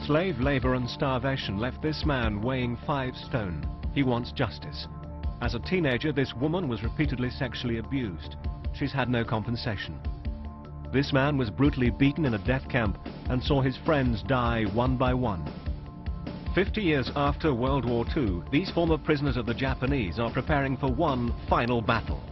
Slave labor and starvation left this man weighing 5 stone. He wants justice. As a teenager, this woman was repeatedly sexually abused. She's had no compensation. This man was brutally beaten in a death camp and saw his friends die one by one. 50 years after World War II, these former prisoners of the Japanese are preparing for one final battle.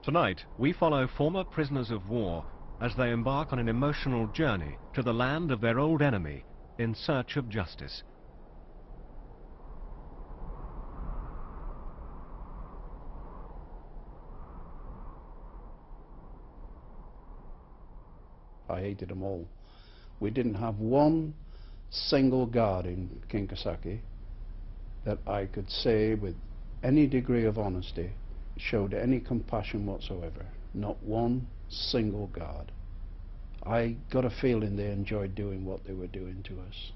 Tonight, we follow former prisoners of war as they embark on an emotional journey to the land of their old enemy in search of justice. I hated them all. We didn't have one single guard in Kinkasaki that I could say with any degree of honesty showed any compassion whatsoever. Not one single guard. I got a feeling they enjoyed doing what they were doing to us.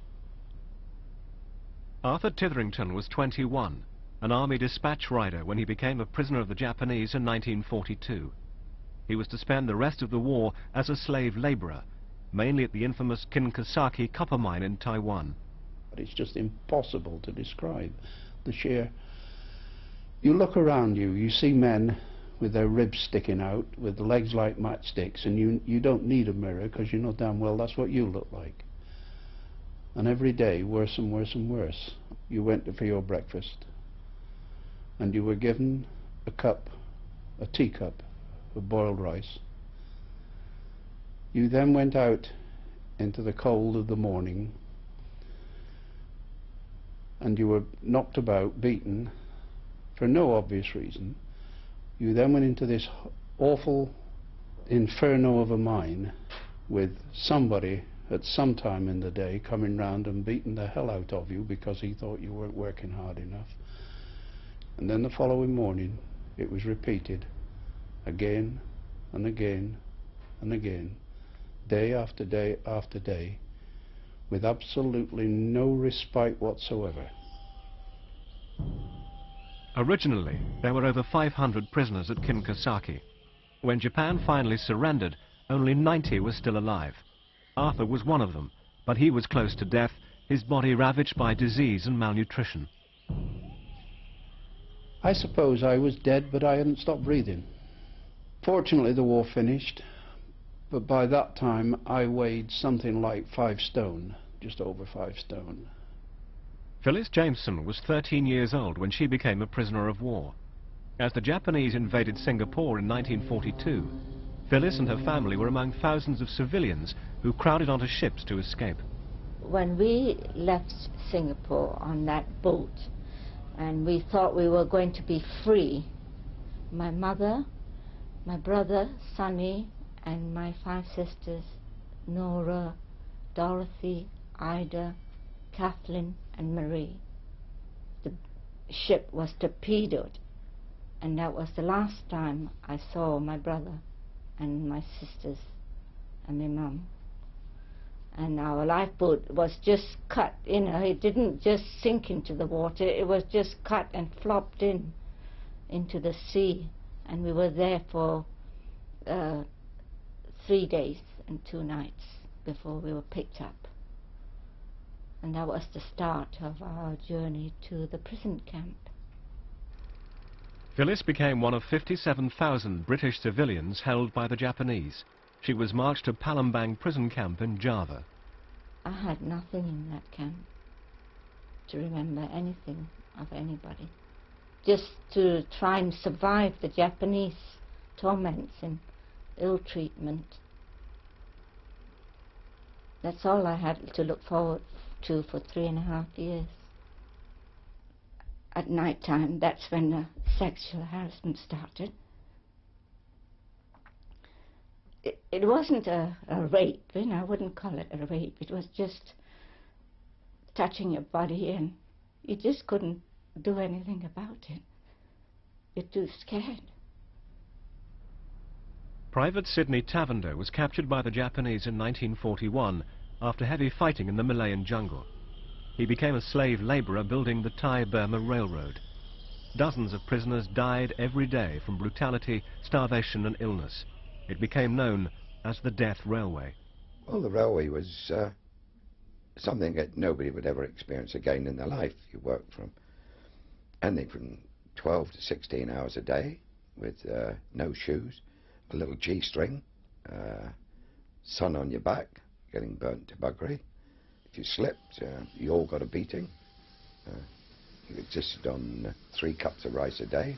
Arthur Titherington was 21, an army dispatch rider when he became a prisoner of the Japanese in 1942. He was to spend the rest of the war as a slave laborer, mainly at the infamous Kinkasaki copper mine in Taiwan. But it's just impossible to describe the sheer... You look around you, you see men with their ribs sticking out, with legs like matchsticks, and you don't need a mirror because you know damn well that's what you look like. And every day, worse and worse and worse. You went for your breakfast, and you were given a teacup of boiled rice. You then went out into the cold of the morning, and you were knocked about, beaten, for no obvious reason. You then went into this awful inferno of a mine with somebody at some time in the day coming round and beating the hell out of you because he thought you weren't working hard enough. And then the following morning it was repeated again and again and again, day after day after day, with absolutely no respite whatsoever. Originally, there were over 500 prisoners at Kinkasaki. When Japan finally surrendered, only 90 were still alive. Arthur was one of them, but he was close to death, his body ravaged by disease and malnutrition. I suppose I was dead, but I hadn't stopped breathing. Fortunately, the war finished, but by that time I weighed something like 5 stone, just over 5 stone. Phyllis Jameson was 13 years old when she became a prisoner of war. As the Japanese invaded Singapore in 1942, Phyllis and her family were among thousands of civilians who crowded onto ships to escape. When we left Singapore on that boat, and we thought we were going to be free, my mother, my brother, Sonny, and my 5 sisters, Nora, Dorothy, Ida, Kathleen, and Marie. The ship was torpedoed, and that was the last time I saw my brother and my sisters and my mum. And our lifeboat was just cut, you know, it didn't just sink into the water, it was just cut and flopped into the sea. And we were there for 3 days and 2 nights before we were picked up. And that was the start of our journey to the prison camp. Phyllis became one of 57,000 British civilians held by the Japanese. She was marched to Palembang prison camp in Java. I had nothing in that camp to remember anything of anybody. Just to try and survive the Japanese torments and ill treatment. That's all I had to look forward to for 3.5 years. At night time, that's when the sexual harassment started. It wasn't a rape, you know, I wouldn't call it a rape. It was just touching your body, and you just couldn't do anything about it. You're too scared. Private Sidney Tavender was captured by the Japanese in 1941 after heavy fighting in the Malayan jungle. He became a slave labourer building the Thai-Burma Railroad. Dozens of prisoners died every day from brutality, starvation and illness. It became known as the Death Railway. Well, the railway was something that nobody would ever experience again in their life. You worked from anything from 12 to 16 hours a day with no shoes, a little G-string, sun on your back, getting burnt to buggery. If you slipped, you all got a beating. You existed on 3 cups of rice a day.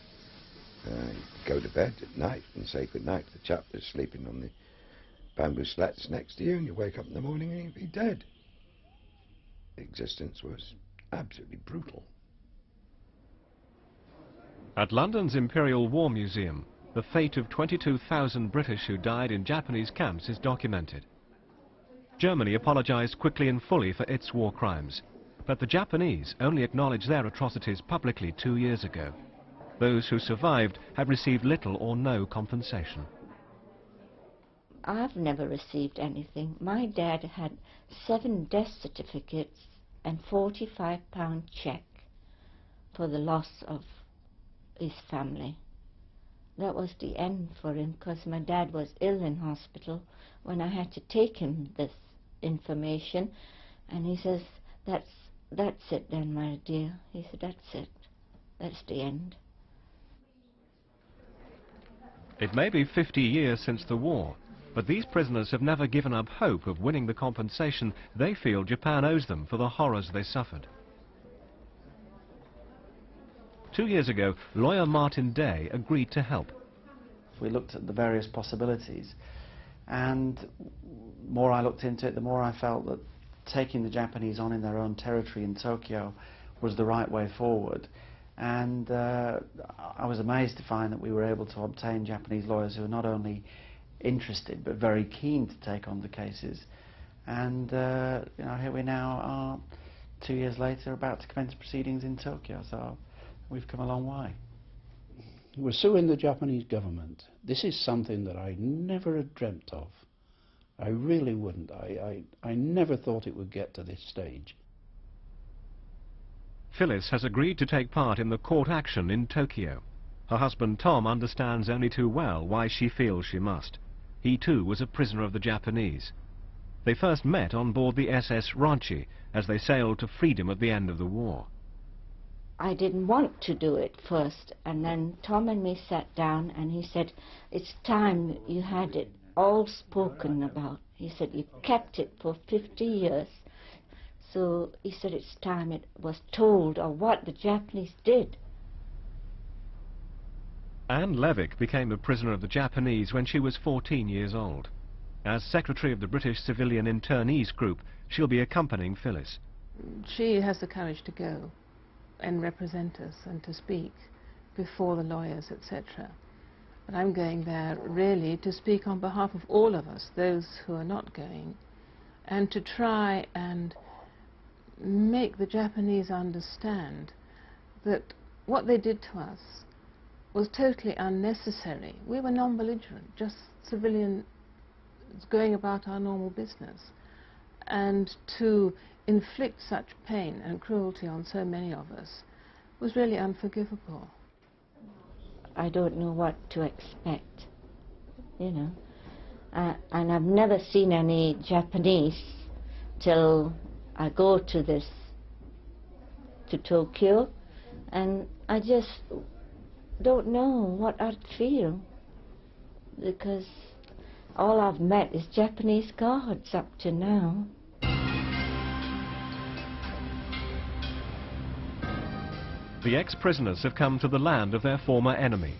You'd go to bed at night and say goodnight to the chap that's sleeping on the bamboo slats next to you, and you wake up in the morning and you'd be dead. The existence was absolutely brutal. At London's Imperial War Museum, the fate of 22,000 British who died in Japanese camps is documented. Germany apologized quickly and fully for its war crimes, but the Japanese only acknowledged their atrocities publicly 2 years ago. Those who survived have received little or no compensation. I've never received anything. My dad had 7 death certificates and £45 cheque for the loss of his family. That was the end for him, because my dad was ill in hospital when I had to take him this information, and he says, that's it then, my dear. He said, that's it. That's the end. It may be 50 years since the war, but these prisoners have never given up hope of winning the compensation they feel Japan owes them for the horrors they suffered. 2 years ago, lawyer Martin Day agreed to help. We looked at the various possibilities, and the more I looked into it, the more I felt that taking the Japanese on in their own territory in Tokyo was the right way forward. And I was amazed to find that we were able to obtain Japanese lawyers who are not only interested but very keen to take on the cases. And you know, here we now are 2 years later about to commence proceedings in Tokyo, so we've come a long way. We're suing the Japanese government. This is something that I never had dreamt of. I really wouldn't. I never thought it would get to this stage. Phyllis has agreed to take part in the court action in Tokyo. Her husband Tom understands only too well why she feels she must. He too was a prisoner of the Japanese. They first met on board the SS Ranchi as they sailed to freedom at the end of the war. I didn't want to do it first, and then Tom and me sat down and he said, it's time you had it all spoken about. He said, you kept it for 50 years. So he said it's time it was told of what the Japanese did. Anne Levick became a prisoner of the Japanese when she was 14 years old. As secretary of the British Civilian Internees Group, she'll be accompanying Phyllis. She has the courage to go and represent us and to speak before the lawyers, etc. But I'm going there really to speak on behalf of all of us, those who are not going, and to try and make the Japanese understand that what they did to us was totally unnecessary. We were non-belligerent, just civilians going about our normal business. And to inflict such pain and cruelty on so many of us was really unforgivable. I don't know what to expect, you know. And I've never seen any Japanese till I go to Tokyo, and I just don't know what I'd feel, because all I've met is Japanese guards up to now. The ex-prisoners have come to the land of their former enemy.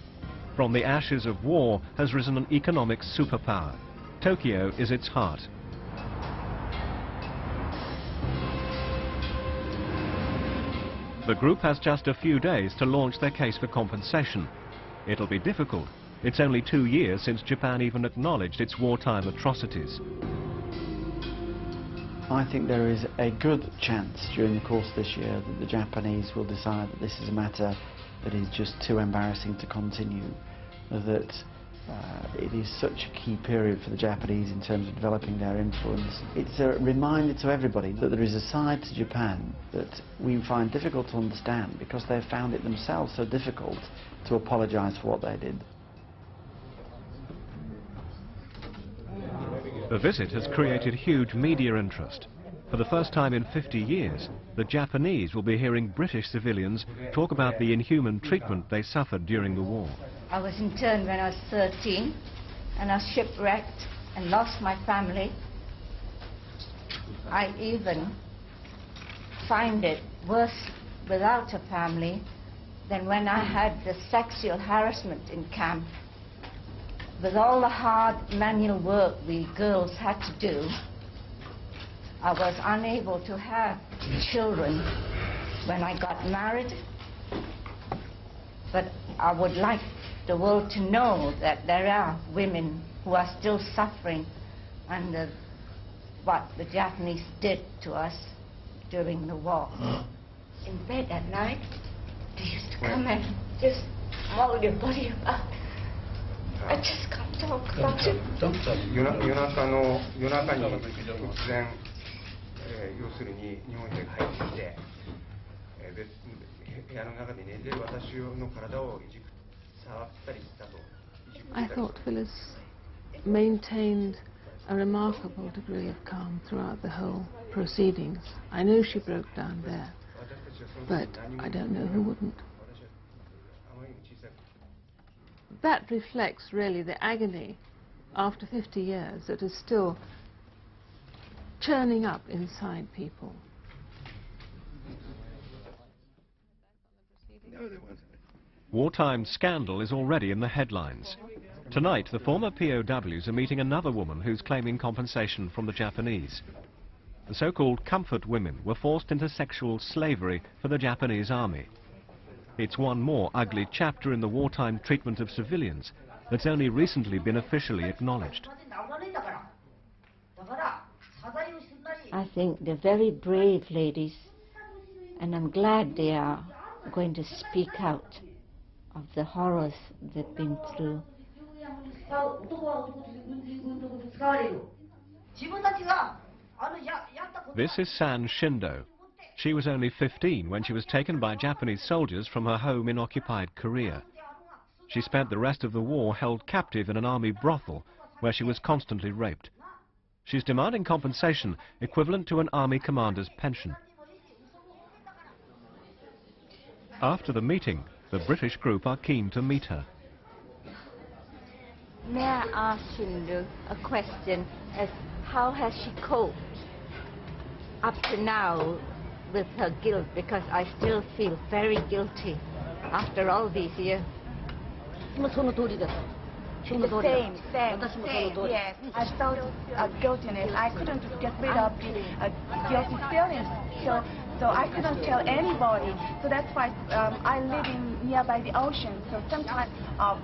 From the ashes of war has risen an economic superpower. Tokyo is its heart. The group has just a few days to launch their case for compensation. It'll be difficult. It's only 2 years since Japan even acknowledged its wartime atrocities. I think there is a good chance during the course of this year that the Japanese will decide that this is a matter that is just too embarrassing to continue, that It is such a key period for the Japanese in terms of developing their influence. It's a reminder to everybody that there is a side to Japan that we find difficult to understand because they've found it themselves so difficult to apologise for what they did. The visit has created huge media interest. For the first time in 50 years, the Japanese will be hearing British civilians talk about the inhuman treatment they suffered during the war. I was interned when I was 13, and I was shipwrecked and lost my family. I even find it worse without a family than when I had the sexual harassment in camp. With all the hard manual work we girls had to do, I was unable to have children when I got married. But I would like the world to know that there are women who are still suffering under what the Japanese did to us during the war. In bed at night, they used to come and just maul your body about. I just can't talk about it. 夜中に突然、要するに日本兵が入ってきて、部屋の中で寝てる私の体を触ったりしたと。I thought Phyllis maintained a remarkable degree of calm throughout the whole proceedings. I know she broke down there, but I don't know who wouldn't. That reflects really the agony after 50 years that is still churning up inside people. Wartime scandal is already in the headlines. Tonight, the former POWs are meeting another woman who's claiming compensation from the Japanese. The so-called comfort women were forced into sexual slavery for the Japanese army. It's one more ugly chapter in the wartime treatment of civilians that's only recently been officially acknowledged. I think they're very brave ladies, and I'm glad they are going to speak out of the horrors they've been through. This is San Shindo. She was only 15 when she was taken by Japanese soldiers from her home in occupied Korea. She spent the rest of the war held captive in an army brothel where she was constantly raped. She's demanding compensation equivalent to an army commander's pension. After the meeting, the British group are keen to meet her. May I ask Shindu a question as how has she coped up to now with her guilt, because I still feel very guilty after all these years. Same, yes. I felt guiltiness. I couldn't get rid of the guilty feelings, so I couldn't tell anybody. So that's why I live in nearby the ocean. So sometimes,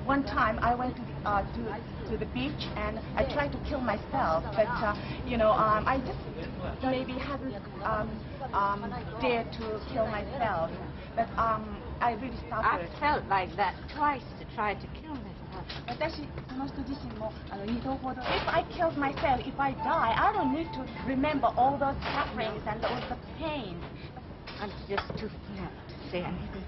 one time I went to the beach and I tried to kill myself, but I just maybe hadn't dared to kill myself. But I really suffered. I felt like that twice to try to kill myself. If I killed myself, if I die, I don't need to remember all those sufferings and all the pain. I'm just too flat to say anything.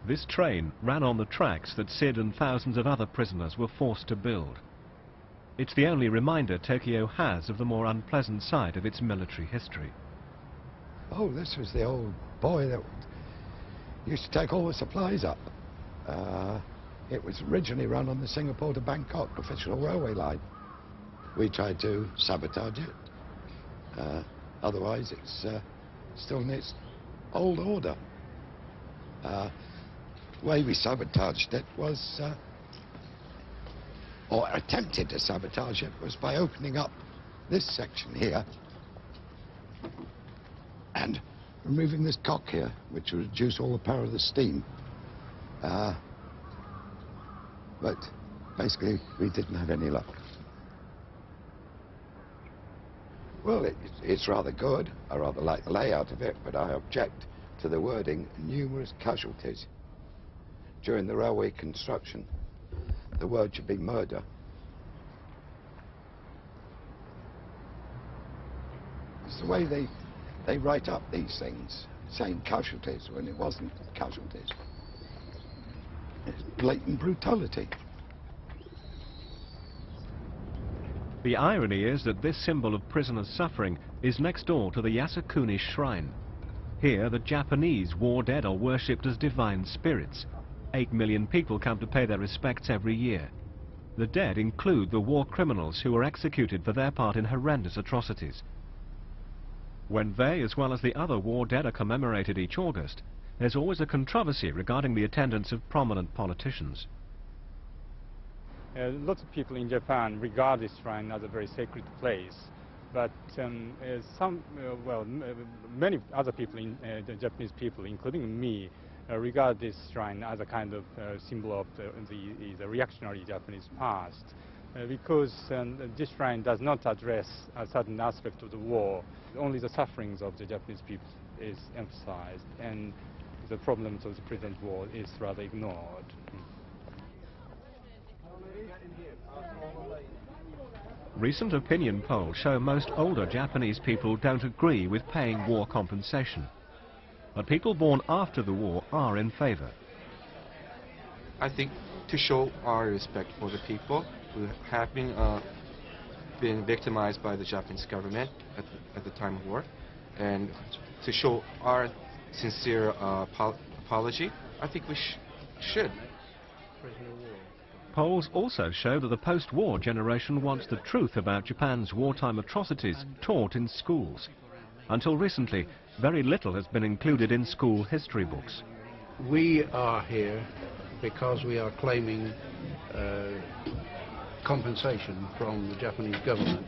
This train ran on the tracks that Sid and thousands of other prisoners were forced to build. It's the only reminder Tokyo has of the more unpleasant side of its military history. Oh, this was the old boy that used to take all the supplies up. It was originally run on the Singapore to Bangkok official railway line. We tried to sabotage it. Otherwise, it's still in its old order. The way we sabotaged it was, or attempted to sabotage it, was by opening up this section here and removing this cock here, which would reduce all the power of the steam. But basically, we didn't have any luck. Well, it's rather good. I rather like the layout of it, but I object to the wording numerous casualties. During the railway construction, the word should be murder. It's the way they write up these things, saying casualties when it wasn't casualties. It's blatant brutality. The irony is that this symbol of prisoners' suffering is next door to the Yasukuni Shrine. Here, the Japanese war dead are worshipped as divine spirits. 8 million people come to pay their respects every year. The dead include the war criminals who were executed for their part in horrendous atrocities. When they, as well as the other war dead, are commemorated each August, there's always a controversy regarding the attendance of prominent politicians. Lots of people in Japan regard this shrine as a very sacred place, but many other people, the Japanese people, including me, regard this shrine as a kind of symbol of the reactionary Japanese past, because this shrine does not address a certain aspect of the war. Only the sufferings of the Japanese people is emphasized, and the problems of the present war is rather ignored. Recent opinion polls show most older Japanese people don't agree with paying war compensation. But people born after the war are in favor. I think to show our respect for the people who have been victimized by the Japanese government at the time of war, and to show our sincere apology, I think we should. Polls also show that the post-war generation wants the truth about Japan's wartime atrocities taught in schools. Until recently, very little has been included in school history books. We are here because we are claiming compensation from the Japanese government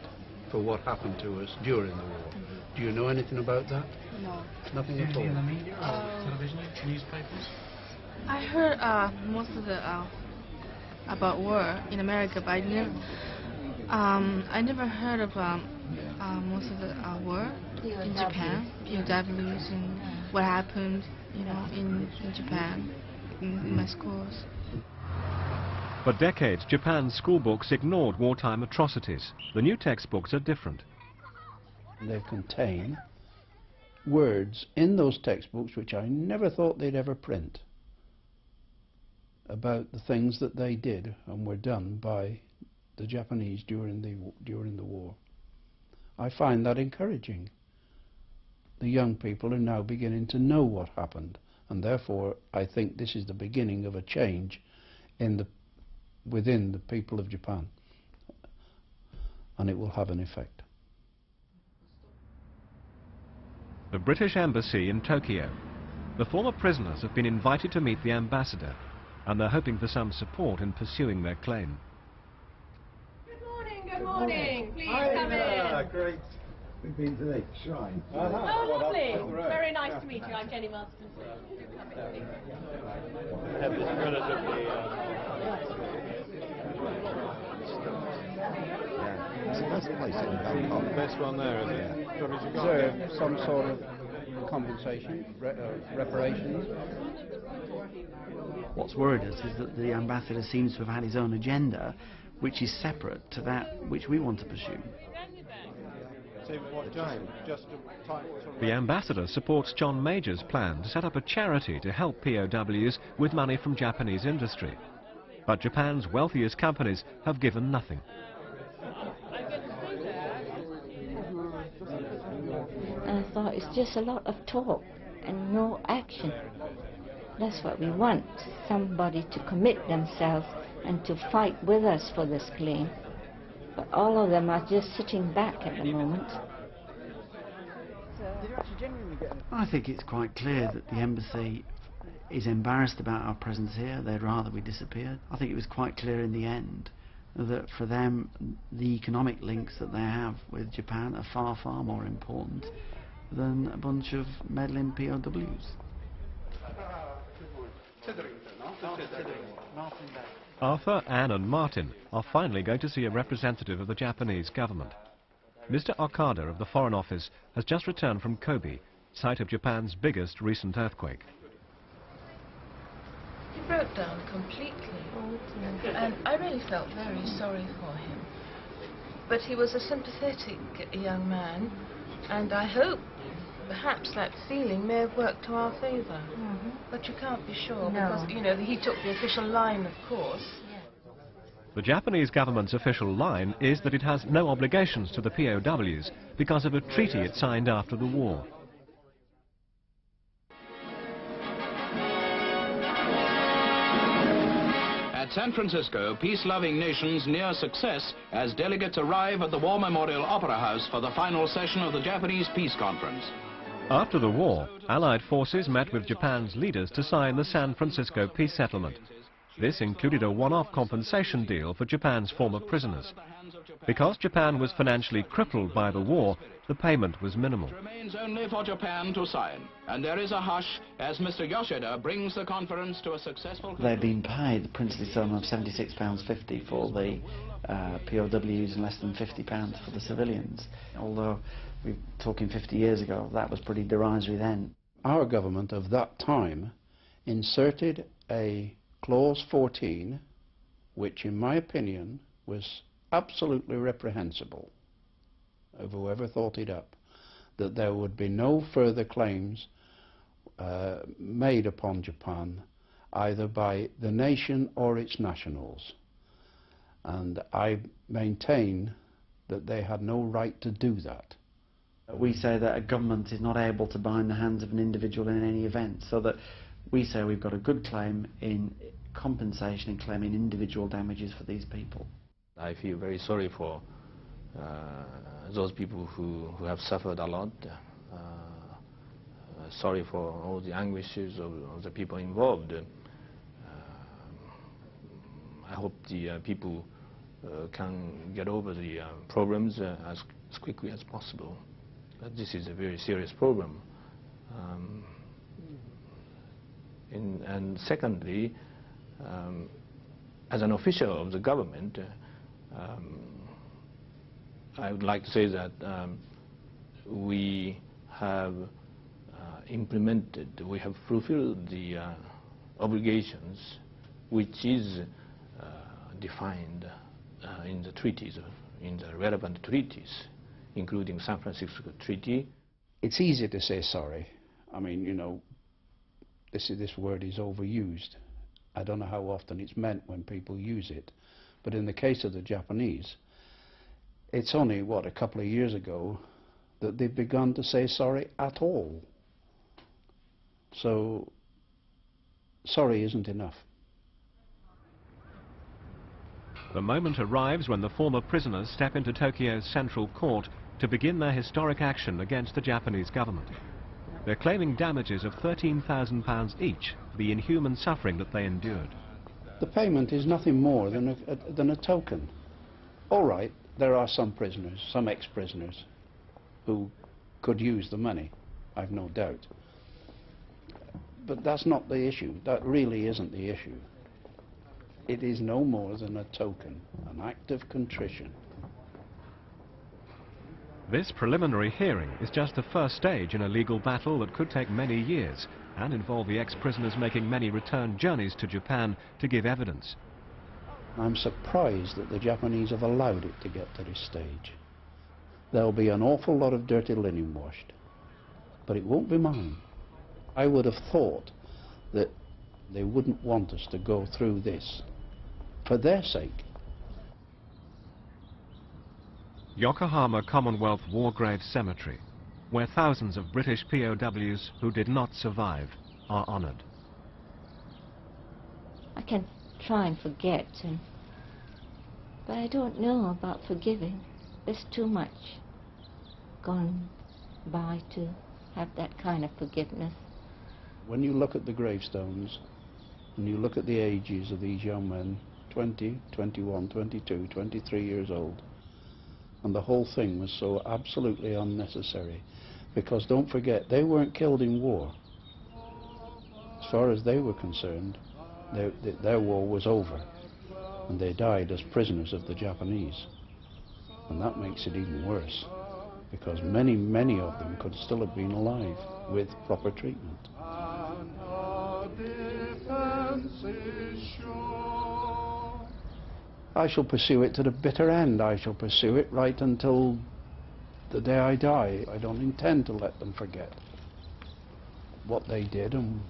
for what happened to us during the war. Do you know anything about that? No. Nothing at all? In the media or television, newspapers? I heard most of the about war in America, but I never heard of most of the war in Japan, POWs, and what happened, in Japan, in my schools. For decades, Japan's school books ignored wartime atrocities. The new textbooks are different. They contain words in those textbooks which I never thought they'd ever print, about the things that they did and were done by the Japanese during the war. I find that encouraging. The young people are now beginning to know what happened, and therefore I think this is the beginning of a change within the people of Japan, and it will have an effect. The British Embassy in Tokyo. The former prisoners have been invited to meet the ambassador, and they're hoping for some support in pursuing their claim. Good morning, good morning. Please come in. Great. We've been to the shrine. Oh, lovely. Very nice to meet you. I'm Jenny Marston. Do come in, please. Have this relatively... It's the best place in Bangkok. The best one there, isn't it? Is there some sort of compensation, reparations? What's worried us is that the ambassador seems to have had his own agenda, which is separate to that which we want to pursue. The ambassador supports John Major's plan to set up a charity to help POWs with money from Japanese industry. But Japan's wealthiest companies have given nothing. And I thought, it's just a lot of talk and no action. That's what we want, somebody to commit themselves and to fight with us for this claim. But all of them are just sitting back at the moment. I think it's quite clear that the embassy is embarrassed about our presence here. They'd rather we disappeared. I think it was quite clear in the end that for them the economic links that they have with Japan are far, far more important than a bunch of meddling POWs. Arthur, Anne and Martin are finally going to see a representative of the Japanese government. Mr. Okada of the Foreign Office has just returned from Kobe, site of Japan's biggest recent earthquake. He broke down completely, and I really felt very sorry for him. But he was a sympathetic young man, and I hope perhaps that feeling may have worked to our favour. But you can't be sure, because, you know, he took the official line, of course. The Japanese government's official line is that it has no obligations to the POWs because of a treaty it signed after the war. At San Francisco, peace-loving nations near success as delegates arrive at the War Memorial Opera House for the final session of the Japanese Peace Conference. After the war, Allied forces met with Japan's leaders to sign the San Francisco Peace Settlement. This included a one-off compensation deal for Japan's former prisoners. Because Japan was financially crippled by the war, the payment was minimal. It remains only for Japan to sign, and there is a hush as Mr. Yoshida brings the conference to a successful conclusion. They've been paid the princely sum of £76.50 for the POWs and less than £50 for the civilians. Although we're talking 50 years ago, that was pretty derisory then. Our government of that time inserted a Clause 14, which in my opinion was absolutely reprehensible of whoever thought it up, that there would be no further claims made upon Japan either by the nation or its nationals. And I maintain that they had no right to do that. We say that a government is not able to bind the hands of an individual in any event, so that we say we've got a good claim in compensation and claiming individual damages for these people. I feel very sorry for those people who have suffered a lot. Sorry for all the anguishes of the people involved. I hope the people can get over the problems as quickly as possible. This is a very serious problem. And secondly, as an official of the government, I would like to say that we have we have fulfilled the obligations which is defined in the treaties, in the relevant treaties, including San Francisco Treaty. It's easy to say sorry. I mean, you know, this word is overused. I don't know how often it's meant when people use it, but in the case of the Japanese, it's only, what, a couple of years ago that they've begun to say sorry at all. So, sorry isn't enough. The moment arrives when the former prisoners step into Tokyo's Central Court to begin their historic action against the Japanese government. They're claiming damages of £13,000 each for the inhuman suffering that they endured. The payment is nothing more than a token. All right, there are some prisoners, some ex-prisoners, who could use the money, I've no doubt. But that's not the issue. That really isn't the issue. It is no more than a token, an act of contrition. This preliminary hearing is just the first stage in a legal battle that could take many years and involve the ex-prisoners making many return journeys to Japan to give evidence. I'm surprised that the Japanese have allowed it to get to this stage. There'll be an awful lot of dirty linen washed, but it won't be mine. I would have thought that they wouldn't want us to go through this for their sake. Yokohama Commonwealth War Graves Cemetery, where thousands of British POWs who did not survive are honoured. I can try and forget, but I don't know about forgiving. There's too much gone by to have that kind of forgiveness. When you look at the gravestones and you look at the ages of these young men, 20, 21, 22, 23 years old, and the whole thing was so absolutely unnecessary, because don't forget, they weren't killed in war. As far as they were concerned, their war was over, and they died as prisoners of the Japanese. And that makes it even worse, because many, many of them could still have been alive with proper treatment. I shall pursue it to the bitter end. I shall pursue it right until the day I die. I don't intend to let them forget what they did and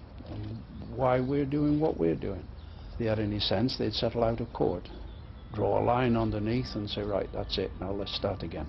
why we're doing what we're doing. If they had any sense, they'd settle out of court, draw a line underneath and say, right, that's it, now let's start again.